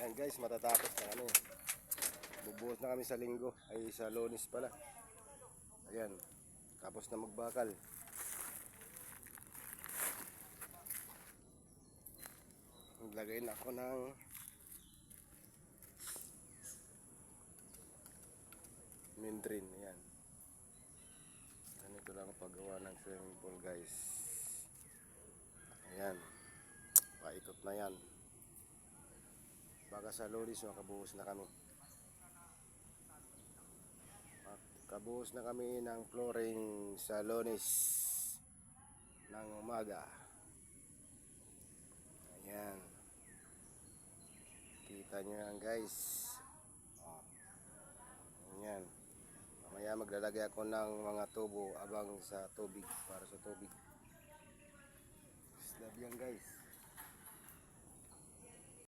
Yan guys, matatapos na kami. Bubuhos na kami sa linggo. Ay sa Lunes pala. Ayan. Tapos na magbakal. Naglagay na ako ng mindrin. Ayan. Ganito lang ang paggawa ng swimming pool guys. Ayan. Paikot na yan. Baka sa Lunes makabuhos na kami. Kabuhos na kami ng flooring sa Lunes ng umaga. Ayan. Kita nyo yan guys. Ayan. Mamaya maglalagay ako ng mga tubo abang sa tubig, para sa tubig. Slab yan guys.